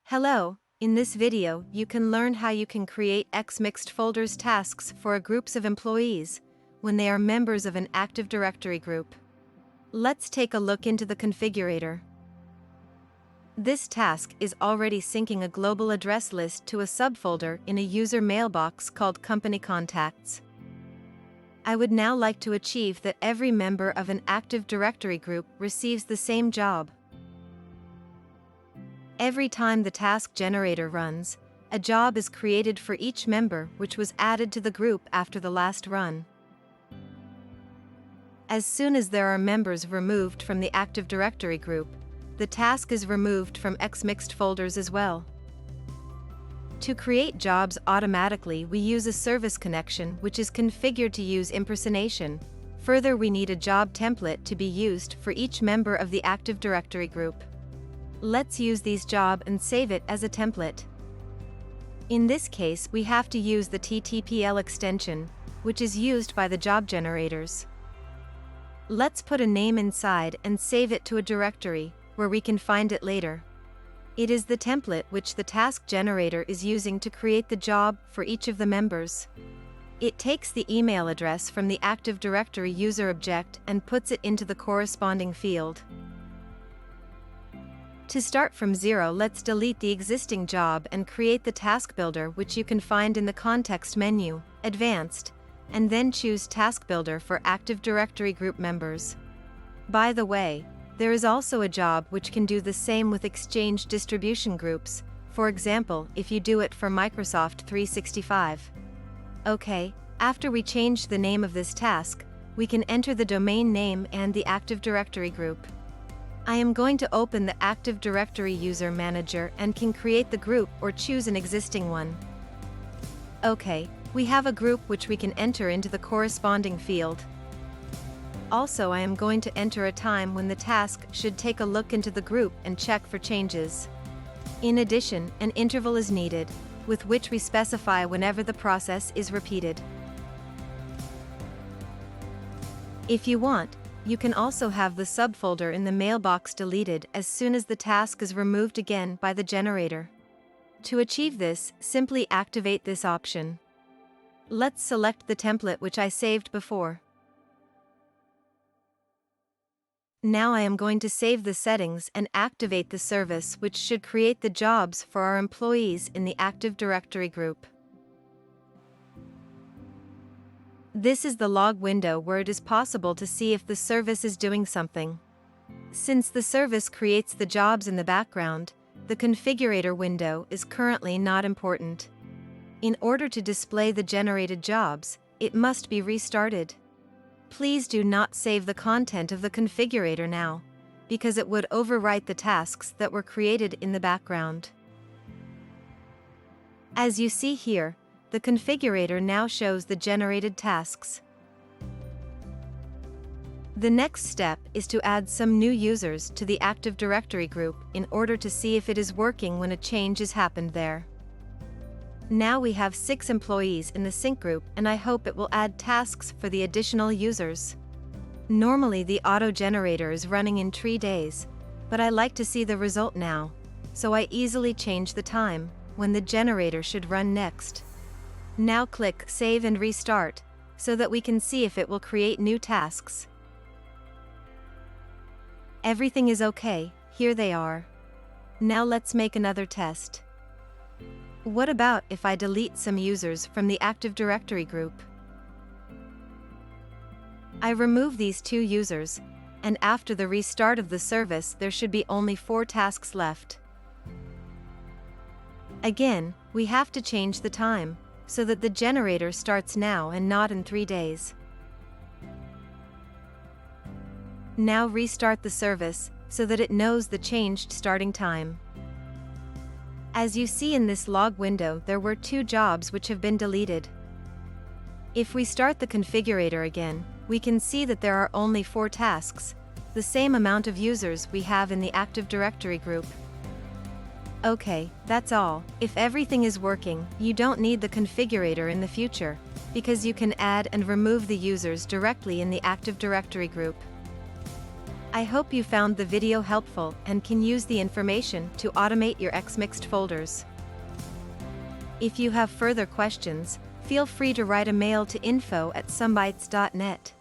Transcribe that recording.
Hello, in this video you can learn how you can create ExMixedFolders tasks for groups of employees when they are members of an Active Directory group. Let's take a look into the configurator. This task is already syncing a global address list to a subfolder in a user mailbox called Company Contacts. I would now like to achieve that every member of an Active Directory group receives the same job. Every time the task generator runs, a job is created for each member which was added to the group after the last run. As soon as there are members removed from the Active Directory group, the task is removed from ExMixedFolders as well. To create jobs automatically, we use a service connection which is configured to use Impersonation. Further, we need a job template to be used for each member of the Active Directory group. Let's use these job and save it as a template. In this case, we have to use the TTPL extension, which is used by the job generators. Let's put a name inside and save it to a directory, where we can find it later. It is the template which the task generator is using to create the job for each of the members. It takes the email address from the Active Directory user object and puts it into the corresponding field. To start from zero, let's delete the existing job and create the task builder, which you can find in the context menu, Advanced, and then choose Task Builder for Active Directory group members. By the way, there is also a job which can do the same with Exchange distribution groups, for example, if you do it for Microsoft 365. Okay, after we change the name of this task, we can enter the domain name and the Active Directory group. I am going to open the Active Directory User Manager and can create the group or choose an existing one. Okay, we have a group which we can enter into the corresponding field. Also, I am going to enter a time when the task should take a look into the group and check for changes. In addition, an interval is needed, with which we specify whenever the process is repeated. If you want, you can also have the subfolder in the mailbox deleted as soon as the task is removed again by the generator. To achieve this, simply activate this option. Let's select the template which I saved before. Now I am going to save the settings and activate the service which should create the jobs for our employees in the Active Directory group. This is the log window where it is possible to see if the service is doing something. Since the service creates the jobs in the background, the configurator window is currently not important. In order to display the generated jobs, it must be restarted. Please do not save the content of the configurator now, because it would overwrite the tasks that were created in the background. As you see here, the configurator now shows the generated tasks. The next step is to add some new users to the Active Directory group in order to see if it is working when a change has happened there. Now we have 6 employees in the sync group, and I hope it will add tasks for the additional users. Normally the auto generator is running in 3 days, but I like to see the result now, so I easily change the time when the generator should run next. Now click Save and Restart, so that we can see if it will create new tasks. Everything is okay, here they are. Now let's make another test. What about if I delete some users from the Active Directory group? I remove these 2 users, and after the restart of the service there should be only 4 tasks left. Again, we have to change the time, so that the generator starts now and not in 3 days. Now restart the service, so that it knows the changed starting time. As you see in this log window, there were 2 jobs which have been deleted. If we start the configurator again, we can see that there are only 4 tasks, the same amount of users we have in the Active Directory group. Okay, that's all. If everything is working, you don't need the configurator in the future, because you can add and remove the users directly in the Active Directory group. I hope you found the video helpful and can use the information to automate your ExMixed folders. If you have further questions, feel free to write a mail to info@somebytes.net.